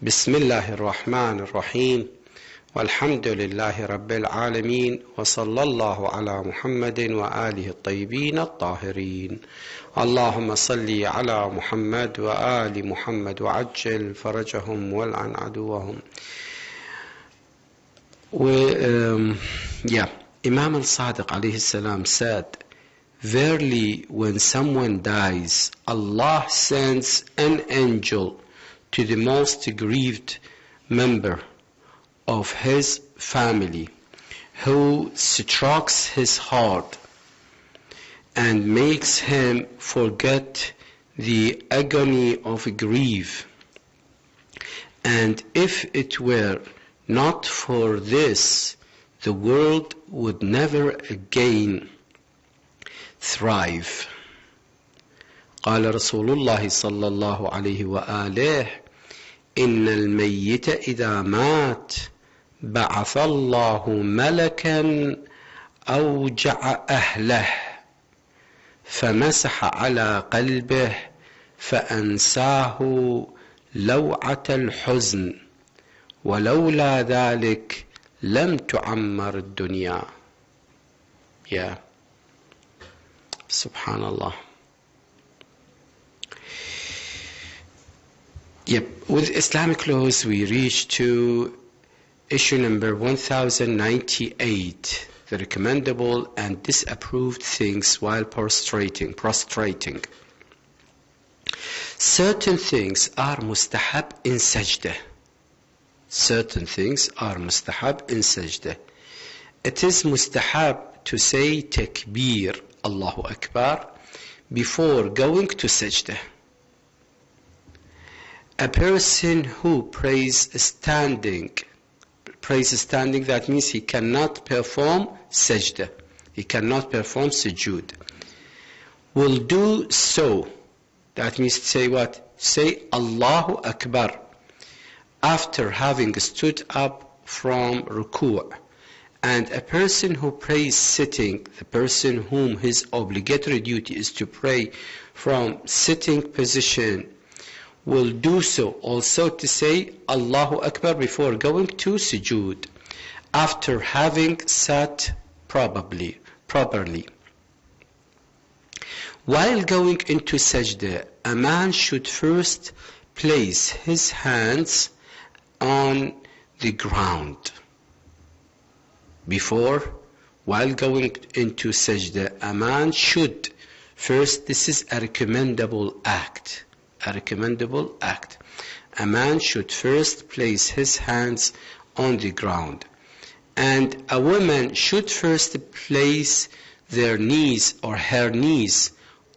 بسم الله الرحمن الرحيم والحمد لله رب العالمين وصلى الله على محمد وآله الطيبين الطاهرين اللهم صل على محمد وآل محمد وعجل فرجهم والعن عدوهم. Imam al-Sadiq alayhi salam said, verily when someone dies, Allah sends an angel to the most grieved member of his family, who strokes his heart and makes him forget the agony of grief. And if it were not for this, the world would never again thrive. قال رسول الله صلى الله عليه وآله إن الميت إذا مات بعث الله ملكا أوجع أهله فمسح على قلبه فأنساه لوعة الحزن ولولا ذلك لم تعمر الدنيا. Subhanallah. With Islamic laws, we reach to issue number 1098, the recommendable and disapproved things while prostrating. Certain things are mustahab in sajdah. Certain things are mustahab in sajdah. It is mustahab to say takbir, Allahu Akbar, before going to sajdah. A person who prays standing, that means he cannot perform sajdah, he cannot perform sujood, will do so. That means say what? Say Allahu Akbar after having stood up from ruku'. And a person who prays sitting, the person whom his obligatory duty is to pray from sitting position, will do so also to say Allahu Akbar before going to sujood, after having sat properly. While going into sajdah, a man should first place his hands on the ground. While going into sajdah, a man should first, this is a recommendable act. A man should first place his hands on the ground. And a woman should first place their knees or her knees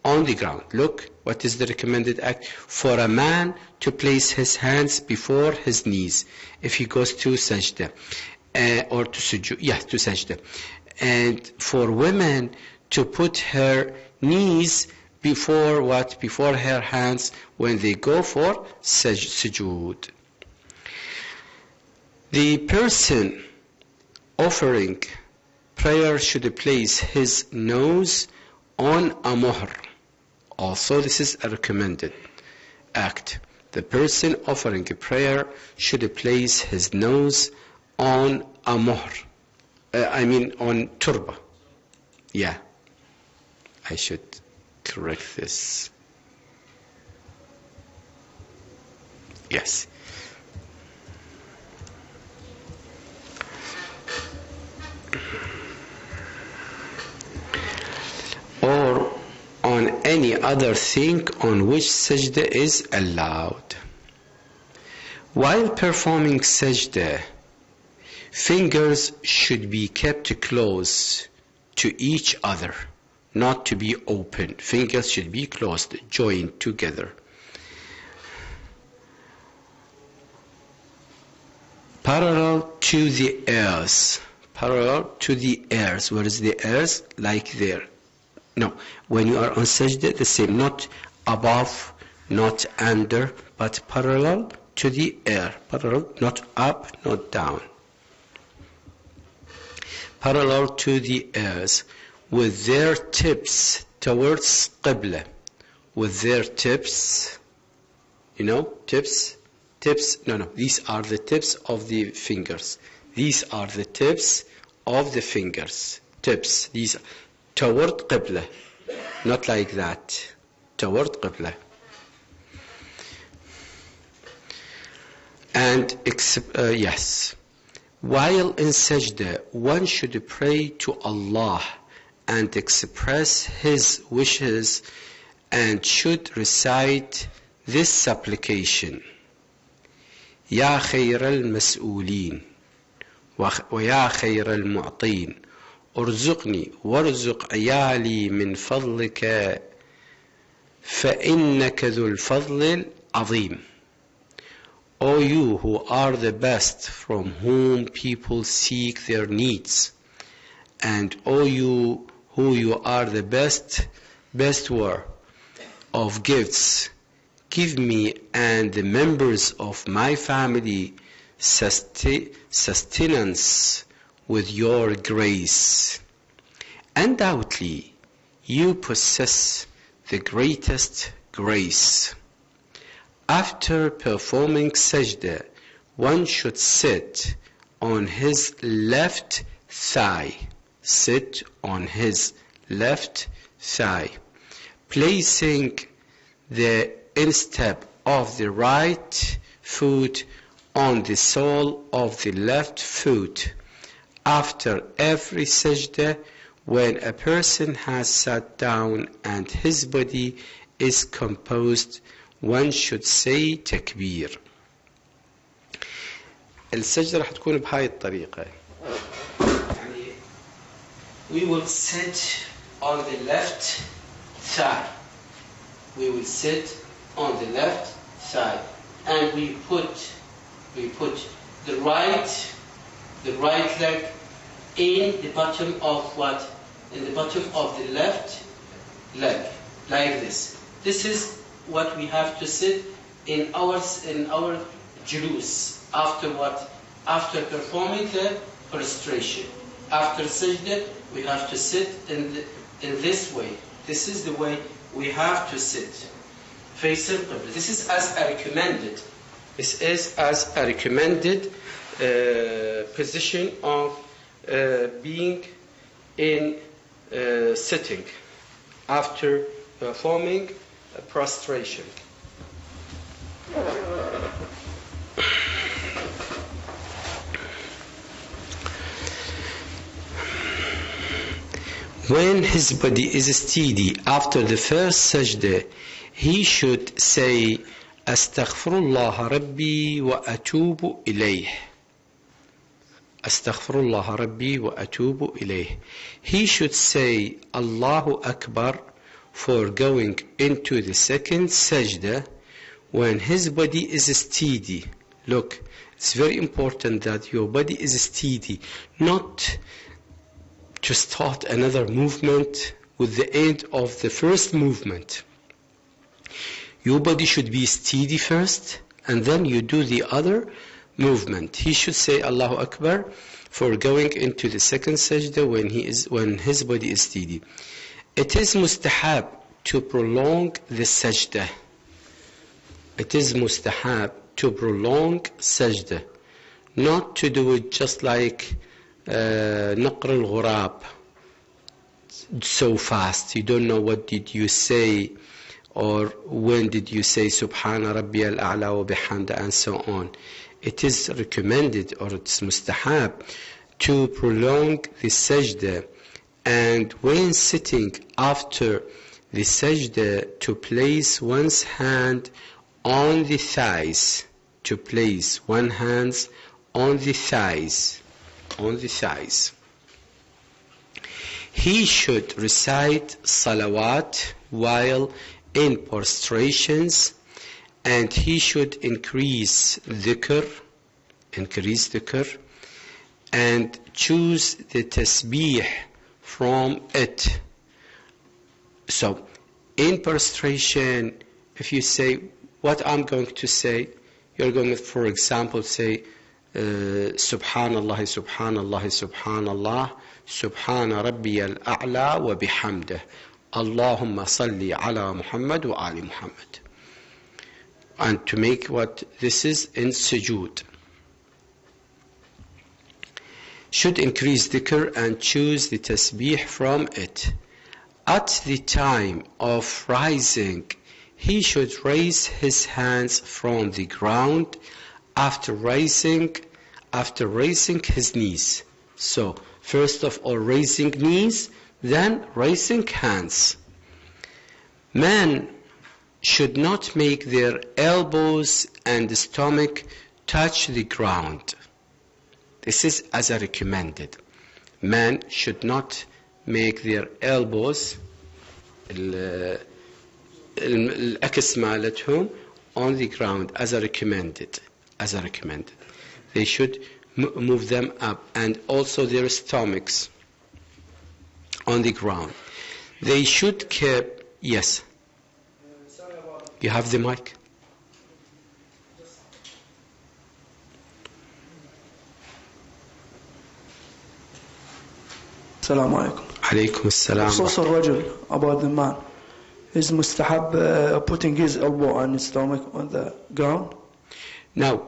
on the ground. Look, what is the recommended act? For a man to place his hands before his knees if he goes to sajdah, or to sujood, to sajdah. And for women to put her knees before what? Before her hands when they go for sujood. The person offering prayer should place his nose on a muhr. Also, this is a recommended act. The person offering a prayer should place his nose on a muhr. On turba. I should correct this. Yes. Or on any other thing on which sajdah is allowed. While performing sajdah, fingers should be kept close to each other, not to be open. Fingers should be closed, joined together. Parallel to the ears. Where is the ears? Like there. No, when you are on sajdah, the same, not above, not under, but parallel to the ear. Parallel, not up, not down. Parallel to the ears, with their tips towards Qibla. With their tips, tips tips, these are the tips of the fingers. These are the tips of the fingers. Tips. These toward Qibla. Not like that. Toward Qibla. And yes. While in sajda, one should pray to Allah and express his wishes and should recite this supplication. يا خير المسؤولين ويا خير المعطين ارزقني وارزق عيالي من فضلك فإنك ذو الفضل العظيم. O you who are the best from whom people seek their needs, and O you who you are the bestwer of gifts, give me and the members of my family sustenance with your grace. Undoubtedly, you possess the greatest grace. After performing sajda, one should sit on his left thigh. Sit on his left thigh, placing the instep of the right foot on the sole of the left foot. After every sajda, when a person has sat down and his body is composed, one should say takbir. السجدة راح تكون بهاي الطريقة. يعني we will sit on the left thigh. We will sit on the left thigh, and we put the right leg in the bottom of what? In the bottom of the left leg, like this. This is what we have to sit in our julus. After what? After performing the prostration. After sajda, we have to sit in this way. This is the way we have to sit. Facing Qibla. This is as a recommended. This is as a recommended position of being in sitting after performing prostration. When his body is steady after the first sajda, he should say Astaghfirullah Rabbi wa atubu ilayh. Astaghfirullah Rabbi wa atubu ilayh. He should say Allahu Akbar for going into the second sajda when his body is steady. Look, it's very important that your body is steady, not to start another movement with the end of the first movement. Your body should be steady first, and then you do the other movement. He should say Allahu Akbar for going into the second sajda when his body is steady. It is mustahab to prolong the sajda. It is mustahab to prolong sajda, not to do it just like نقر الغراب, so fast. You don't know what did you say or when did you say Subhana Rabbi al-A'la wa bihamda and so on. It is recommended or it's mustahab to prolong the sajda, and when sitting after the sajda to place one's hand on the thighs, to place one hand on the thighs. He should recite salawat while in prostrations, and he should increase dhikr, and choose the tasbih from it. So, in prostration, if you say what I'm going to say, you're going to, for example, say Subhanallah, Subhanallah, Subhanallah, Subhana Rabbi al-A'la wa bihamdah, Allahumma salli ala Muhammad wa ali Muhammad. and to make what this is in sujood. Should increase dhikr and choose the tasbih from it. At the time of rising, he should raise his hands from the ground after raising his knees. So, first of all, raising knees, then raising hands. Men should not make their elbows and stomach touch the ground. This is as a recommended. Men should not make their elbows الأكس مالتهم on the ground as a recommended. They should move them up, and also their stomachs on the ground. They should keep, yes. You have the mic? السلام عليكم. عليكم السلام. خصوص الرجل, about the man, is mustahab putting his elbow and his stomach on the ground? No,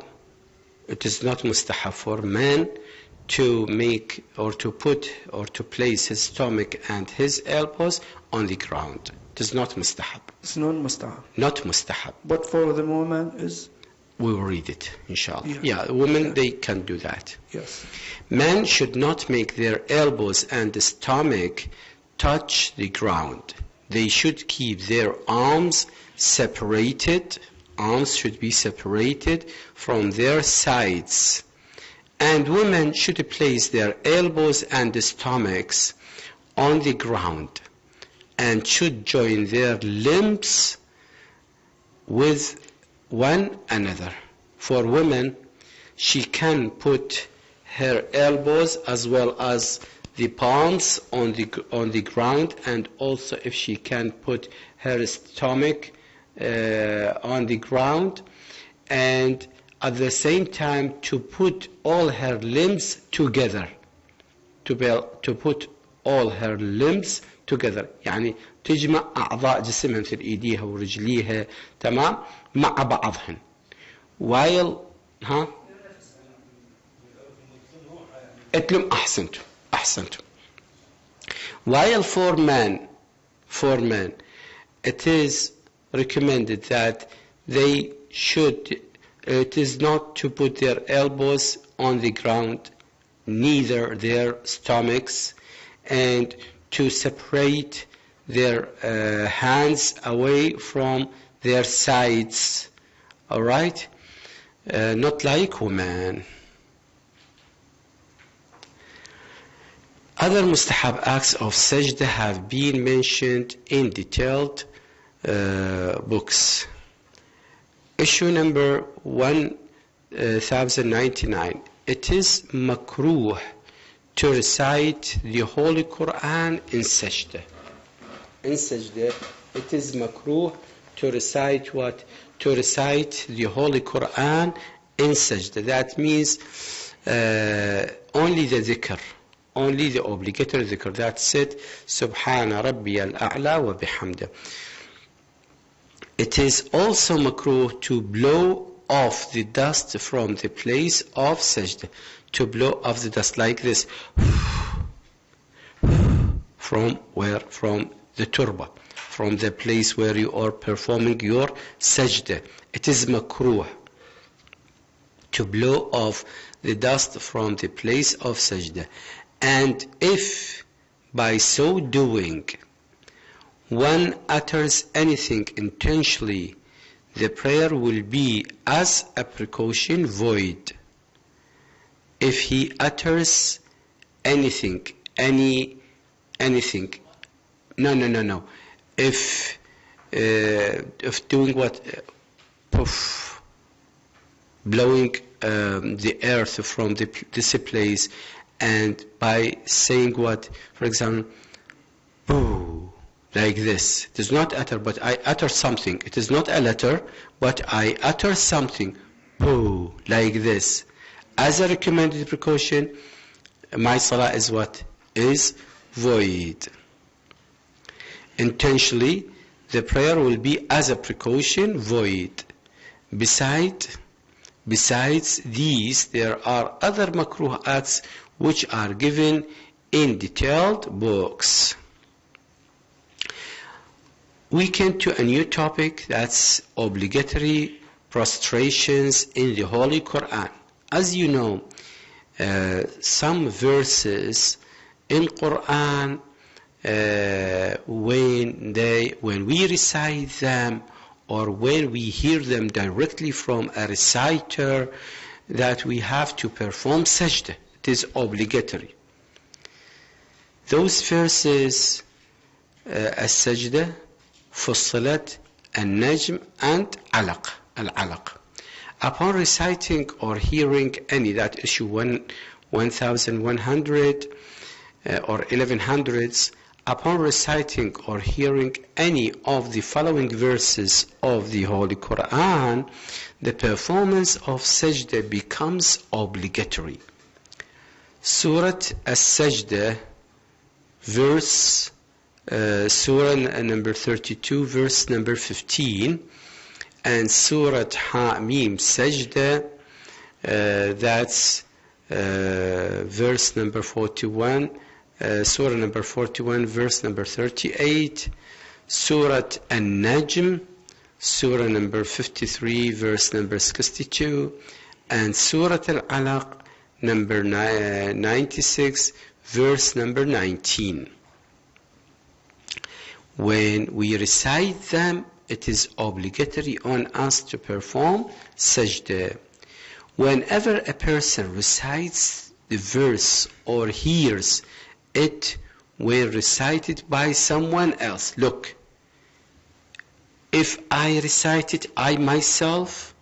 it is not mustahab for man to make or to put or to place his stomach and his elbows on the ground. It is not mustahab. It's not mustahab. Not mustahab. But for the woman is? We will read it, inshallah. Yeah. Yeah, women, they can do that. Yes. Men should not make their elbows and the stomach touch the ground. They should keep their arms separated. Arms should be separated from their sides. And women should place their elbows and the stomachs on the ground and should join their limbs with one another. For women, she can put her elbows as well as the palms on the ground, and also if she can put her stomach on the ground, and at the same time to put all her limbs together, to put all her limbs together. يعني تجمع أعضاء جسمها مثل إيديها ورجليها تمام مع بعضهن. while اتلم أحسنتم. While for men, it is recommended that they should, it is not to put their elbows on the ground, neither their stomachs, and to separate their hands away from their sides. All right? Not like women. Other mustahab acts of sajda have been mentioned in detailed books. Issue number 1099. It is makruh to recite the Holy Quran in sajda. In sajda, it is makruh to recite what? To recite the Holy Quran in sajda. That means only the dhikr. Only the obligatory dhikr. That's it. Subhana Rabbiyal A'la wa bihamda. It is also makruh to blow off the dust from the place of sajda. To blow off the dust like this. From where? From the turba. From the place where you are performing your sajda. It is makruh to blow off the dust from the place of sajda. And if by so doing one utters anything intentionally, the prayer will be as a precaution void. If he utters anything, anything, no. If doing what? Puff, blowing the earth from this place, and by saying what? For example, boo, like this. It is not utter, but I utter something. It is not a letter, but I utter something. Boo, like this. As a recommended precaution, my salah is what? Is void. Intentionally, the prayer will be as a precaution void. Besides these, there are other makruh acts which are given in detailed books. We came to a new topic, that's obligatory prostrations in the Holy Quran. As you know, some verses in Quran, when we recite them or when we hear them directly from a reciter, that we have to perform sajda. It is obligatory. Those verses, as-sajda, Fussilat, An-Najm, and Al-Alaq. Upon reciting or hearing any, that issue 1100 or 1100s, upon reciting or hearing any of the following verses of the Holy Quran, the performance of sajda becomes obligatory. Surah As-Sajda, verse Surah number 32, verse number 15, and Surah Ha-Mim Sajda, that's verse number 41, Surah number 41, verse number 38, Surah An-Najm, Surah number 53, verse number 62, and Surah Al-Alaq, number 96, verse number 19. When we recite them, it is obligatory on us to perform sajda. Whenever a person recites the verse or hears it when recited by someone else, look, if I recite it I myself,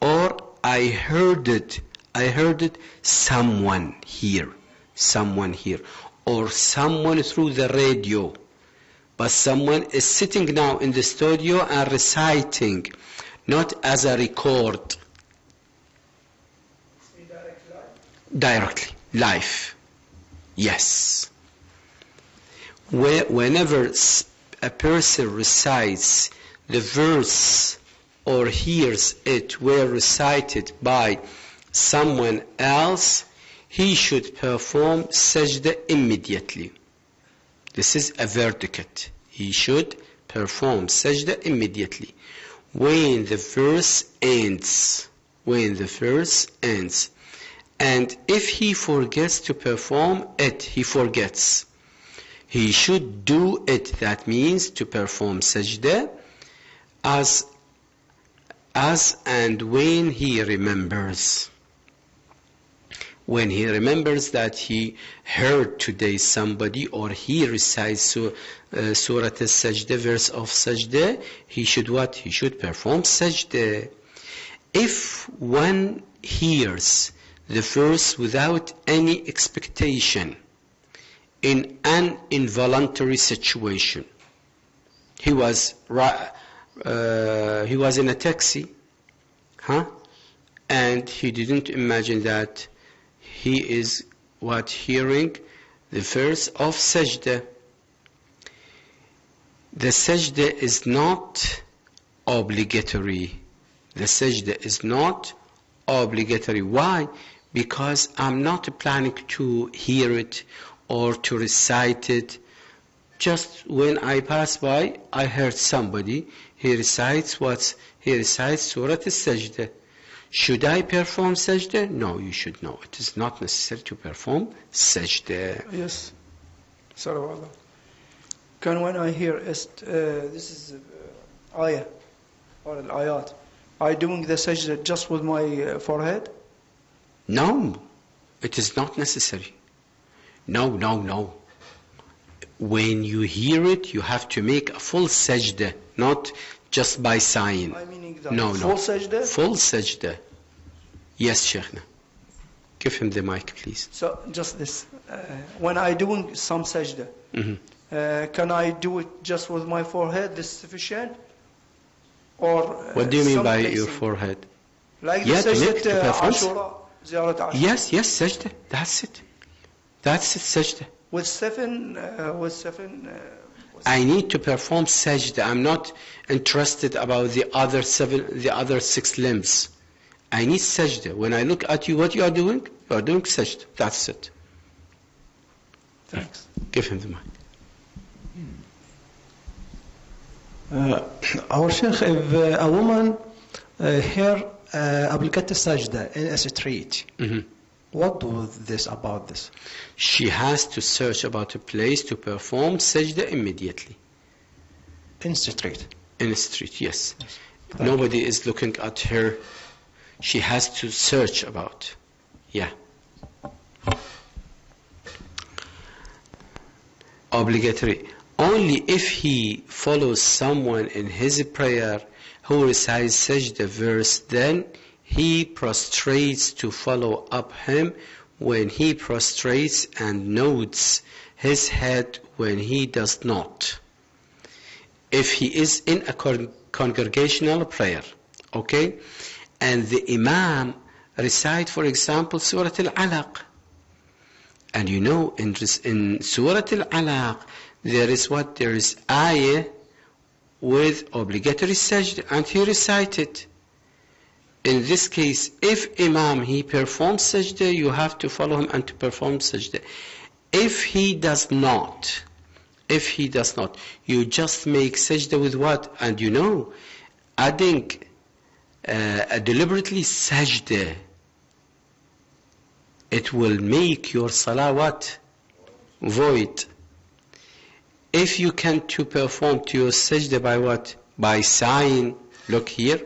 or I heard it someone here, or someone through the radio, but someone is sitting now in the studio and reciting, not as a record. Directly, live. Yes. Whenever a person recites the verse or hears it were recited by someone else, he should perform sajda immediately. This is a verdict. He should perform sajda immediately. When the verse ends. And if he forgets to perform it, he forgets. He should do it. That means to perform sajda as and when he remembers. When he remembers that he heard today somebody, or he recites Surah As-Sajda, verse of Sajda, he should what? He should perform Sajda. If one hears the verse without any expectation, in an involuntary situation, he was in a taxi, and he didn't imagine that he is hearing the verse of sajda. The sajda is not obligatory. Why? Because I'm not planning to hear it or to recite it. Just when I pass by, I heard somebody, he recites Surah As-Sajda. Should I perform sajda? No, you should know. It is not necessary to perform sajda. Yes. Sorry about that. Can when I hear this is ayah or al-ayat, I doing the sajda just with my forehead? No, it is not necessary. No. When you hear it, you have to make a full sajda, not just by sign. I meaning that full sajda? Full sajda. Yes, Sheikhna. Give him the mic, please. So just this. When I doing some sajda, can I do it just with my forehead? This is sufficient? Or what do you mean by your forehead? Like the sajda Ashura, Ziyarat Ashura. Yes, sajda. That's it, sajda. With seven I need to perform sajda. I'm not interested about the other 6 limbs. I need sajda. When I look at you, what you are doing? You are doing sajda. That's it. Thanks. Give him the mic. Our Sheikh, if a woman hear obligatory sajda in a street, what do this about this? She has to search about a place to perform sajda immediately. In street? In the street, yes. Thank Nobody is looking at her. She has to search about. Yeah. Obligatory. Only if he follows someone in his prayer who recites sajda verse, then he prostrates to follow up him when he prostrates and nods his head when he does not. If he is in a congregational prayer, okay, and the imam recite, for example, Surah Al-Alaq, and you know in Surah Al-Alaq there is what? There is ayah with obligatory sajda, and he recited. In this case, if imam he performs sajda, you have to follow him and to perform sajda. If he does not, you just make sajda with what? And you know, adding deliberately sajda, it will make your salah what? Void. If you can to perform to your sajda by what? By sign, look here.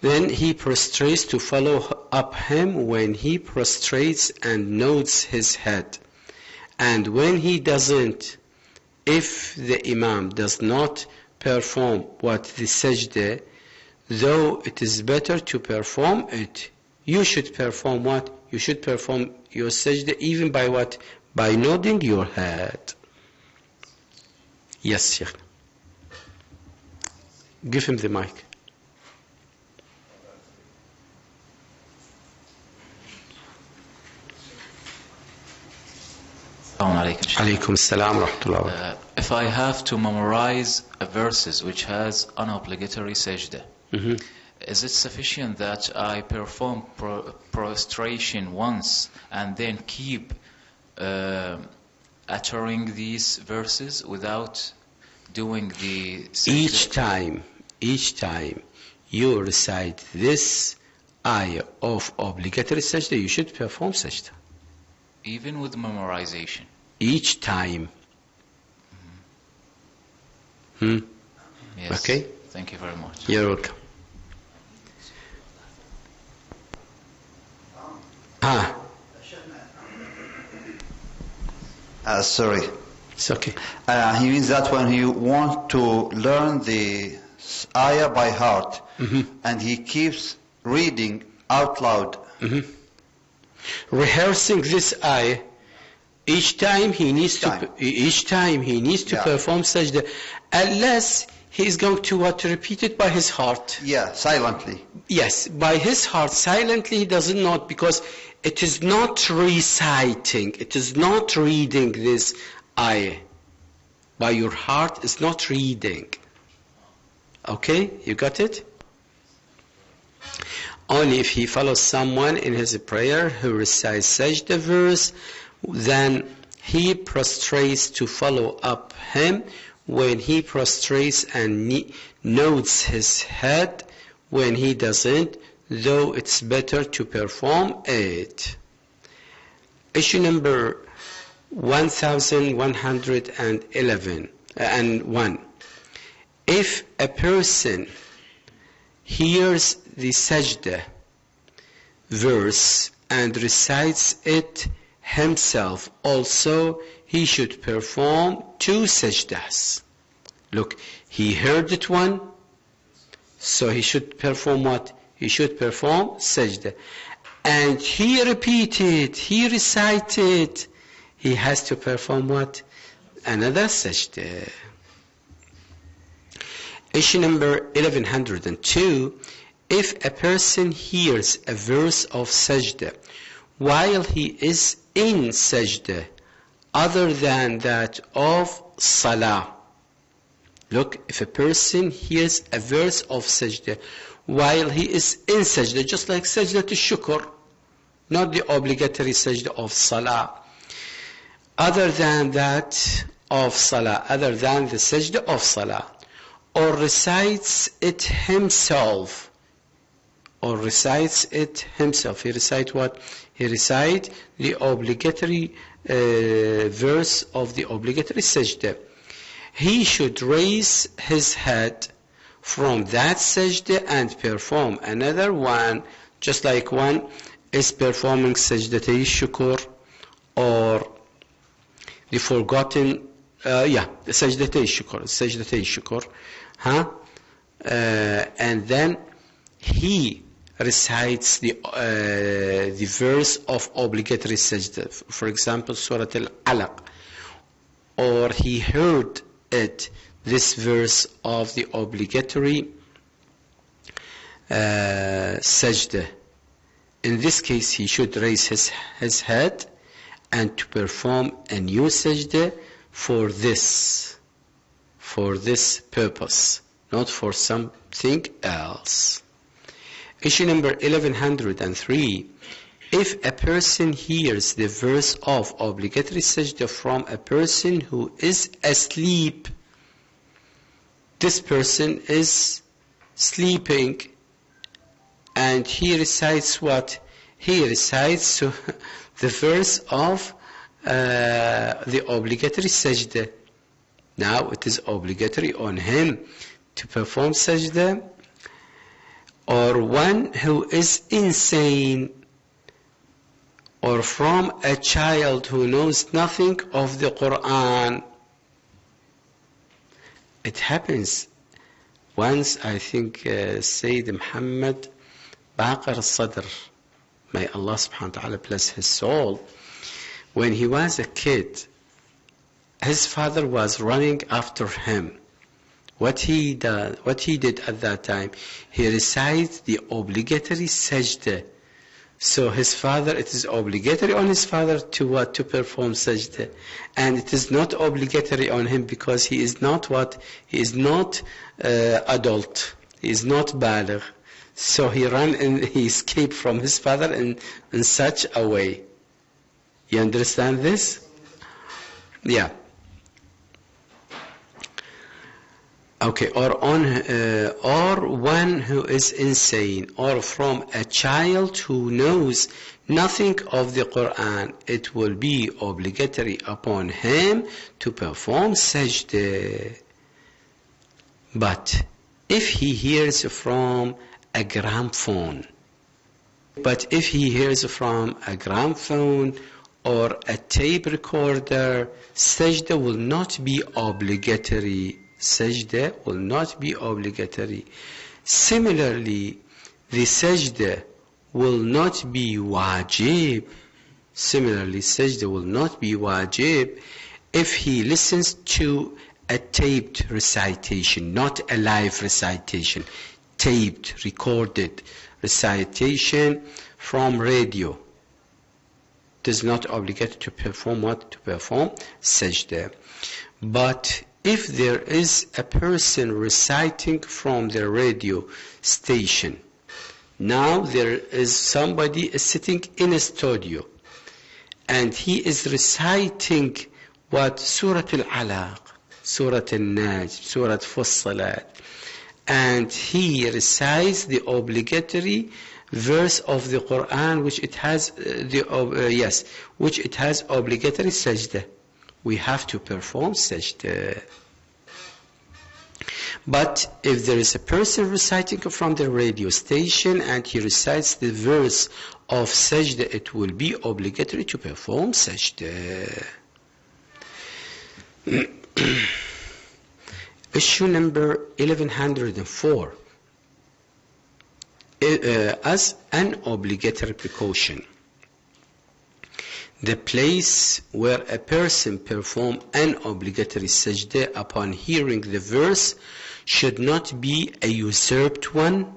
Then he prostrates to follow up him when he prostrates and nods his head. And when he doesn't, if the imam does not perform what the sajda, though it is better to perform it, you should perform what? You should perform your sajda even by what? By nodding your head. Yes, Sheikh. Give him the mic. Alaykum salam wa rahmatullah. If I have to memorize a verses which has an obligatory sajda, is it sufficient that I perform prostration once and then keep uttering these verses without doing the sajda? Each time you recite this ayah of obligatory sajda, you should perform sajda. Even with memorization? Each time. Yes. Okay? Thank you very much. You're welcome. Sorry. It's okay. He means that when you want to learn the ayah by heart, and he keeps reading out loud. Rehearsing this ayah, each time he needs to perform sajda, unless he is going to repeat it by his heart. Yeah, silently. Yes, by his heart, silently he doesn't know, because it is not reciting, it is not reading this ayah. By your heart, it's not reading. Okay, you got it? Only if he follows someone in his prayer who recites sajda verse, then he prostrates to follow up him when he prostrates and nods his head when he doesn't, though it's better to perform it. Issue number 1111 and 1. If a person hears the sajda verse and recites it himself, also he should perform 2 sajdas. Look, he heard it one, so he should perform what? He should perform sajda. And he repeated, he recited, he has to perform what? Another sajda. Issue number 1102. If a person hears a verse of sajda while he is in sajda, other than that of salah. Look, if a person hears a verse of sajda while he is in sajda, just like sajda to shukr, not the obligatory sajda of salah, other than that of salah, other than the sajda of salah, or recites it himself, or recites it himself. He recite what? He recite the obligatory verse of the obligatory sajda. He should raise his head from that sajda and perform another one, just like one is performing sajdatay shukr or the forgotten, the sajdatay shukr, and then he recites the verse of obligatory sajda, for example, Surah Al-Alaq, or he heard it, this verse of the obligatory sajda. In this case, he should raise his head and to perform a new sajda for this purpose, not for something else. Issue number 1103. If a person hears the verse of obligatory sajda from a person who is asleep, this person is sleeping and he recites what? He recites the verse of the obligatory sajda. Now it is obligatory on him to perform sajda, or one who is insane, or from a child who knows nothing of the Quran. It happens once, I think Sayyid Muhammad Baqir Sadr, may Allah subhanahu wa ta'ala bless his soul, when he was a kid, his father was running after him. What he did at that time, he recited the obligatory sajda. So his father, it is obligatory on his father to what? To perform sajda. And it is not obligatory on him because he is not what? He is not adult. He is not baligh. So he ran and he escaped from his father in such a way. You understand this? Yeah. Okay, or one who is insane, or from a child who knows nothing of the Quran, it will be obligatory upon him to perform sajda. But if he hears from a gramophone, or a tape recorder, sajda will not be obligatory. Sajda will not be obligatory. Similarly, the sajda will not be wajib. If he listens to a taped recitation, not a live recitation, taped, recorded recitation from radio. It is not obligated to perform what? To perform sajda. But if there is a person reciting from the radio station, now there is somebody sitting in a studio and he is reciting what? Surah Al-Alaq, Surah Al-Najm, Surah Fussilat, and he recites the obligatory verse of the Quran which it has obligatory sajda. We have to perform sajda. But if there is a person reciting from the radio station and he recites the verse of sajda, it will be obligatory to perform sajda. Issue number 1104. As an obligatory precaution, the place where a person performs an obligatory sajda upon hearing the verse should not be a usurped one,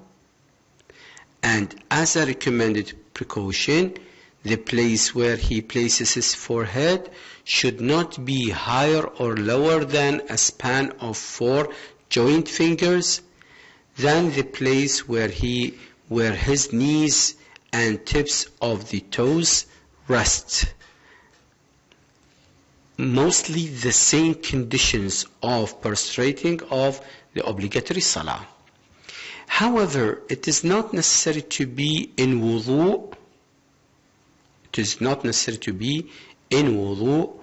and as a recommended precaution, the place where he places his forehead should not be higher or lower than a span of 4 joint fingers, than the place where his knees and tips of the toes rest. Mostly the same conditions of prostrating of the obligatory salah. However, it is not necessary to be in wudu. It is not necessary to be in wudu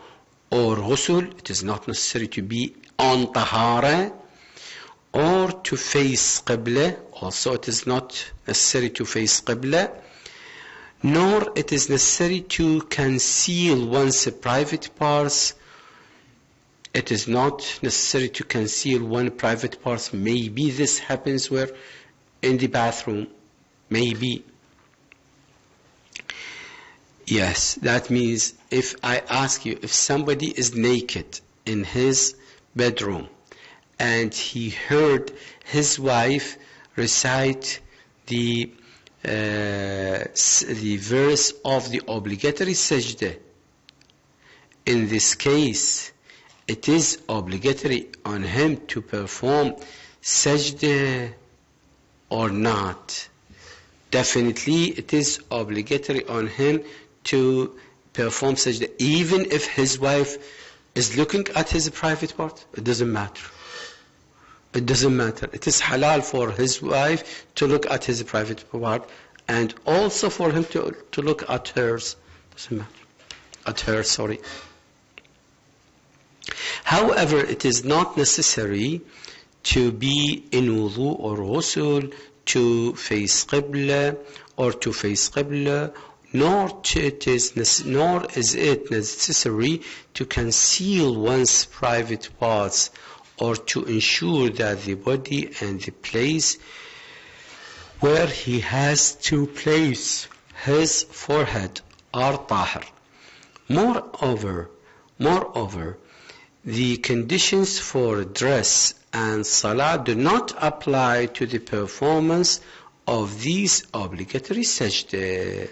or ghusl. It is not necessary to be on tahara or to face qibla. Also, it is not necessary to face qibla. Nor it is necessary to conceal one's private parts. It is not necessary to conceal one private parts. Maybe this happens where in the bathroom. Maybe. Yes, that means if I ask you, if somebody is naked in his bedroom and he heard his wife recite the verse of the obligatory sajda, in this case, it is obligatory on him to perform sajda or not. Definitely, it is obligatory on him to perform sajda, even if his wife is looking at his private part. It doesn't matter. It doesn't matter. It is halal for his wife to look at his private part, and also for him to look at hers. Doesn't matter. At her, sorry. However, it is not necessary to be in wudu or ghusl, to face qibla or to face qibla, nor is it necessary to conceal one's private parts or to ensure that the body and the place where he has to place his forehead are tahir. Moreover, the conditions for dress and salah do not apply to the performance of these obligatory sajda.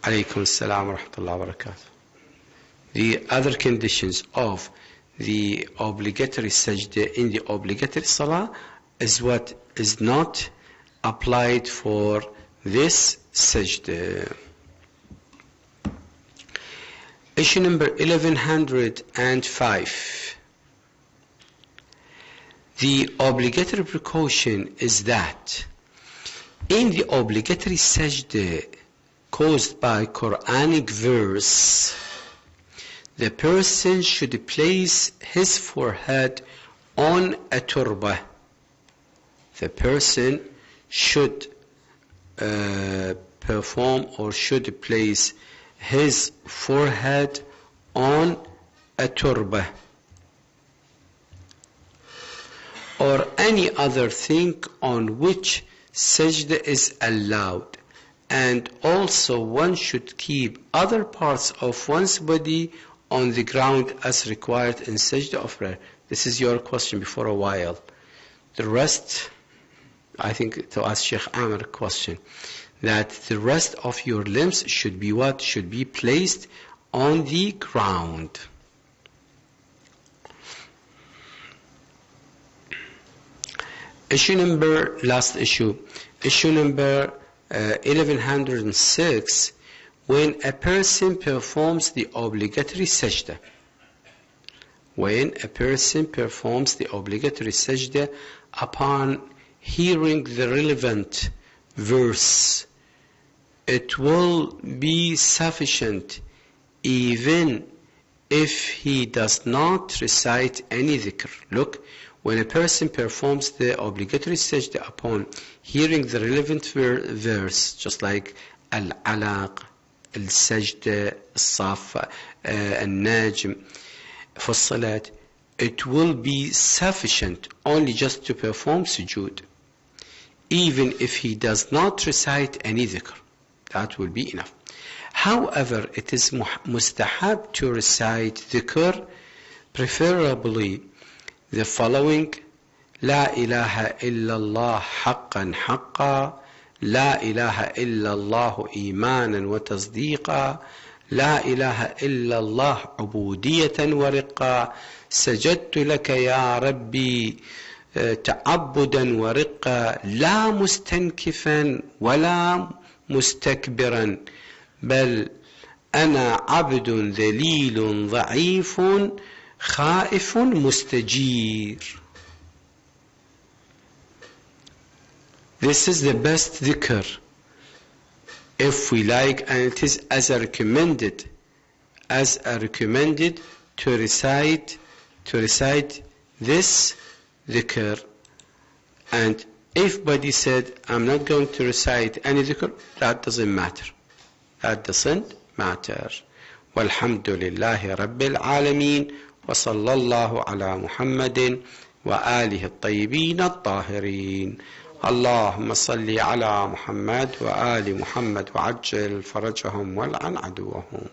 Alaykum as-salam wa rahmatullahi wa barakatuh. The other conditions of the obligatory sajda in the obligatory salah is what is not applied for this sajda. Issue number 1105. The obligatory precaution is that in the obligatory sajda caused by Quranic verse, the person should place his forehead on a turba. The person should perform or should place his forehead on a turba or any other thing on which sajda is allowed. And also one should keep other parts of one's body on the ground as required in sajda of prayer. This is your question before a while. The rest, I think to ask Sheikh Ameer a question, that the rest of your limbs should be what? Should be placed on the ground. Last issue number 1106, when a person performs the obligatory sajda. When a person performs the obligatory sajda upon hearing the relevant verse, it will be sufficient even if he does not recite any dhikr. Look, when a person performs the obligatory sajda upon hearing the relevant verse, just like al-alaq, al-sajda, al-safa, al-najm, for salat, it will be sufficient only just to perform sujood, even if he does not recite any dhikr. That will be enough. However, it is mustahab to recite dhikr, preferably the following: La ilaha illallah haqqan haqqa, لا إله إلا الله إيمانا وتصديقا، لا إله إلا الله عبودية ورقا، سجدت لك يا ربي تعبدا ورقا، لا مستنكفا ولا مستكبرا، بل أنا عبد ذليل ضعيف خائف مستجير. This is the best dhikr, if we like, and it is as a recommended to recite this dhikr. And if body said, I'm not going to recite any dhikr, that doesn't matter. Walhamdulillahi Rabbil Alameen, wa sallallahu ala Muhammadin wa alihi at-tayyibin at-tahirin. اللهم صل على محمد وآل محمد وعجل فرجهم والعن عدوهم.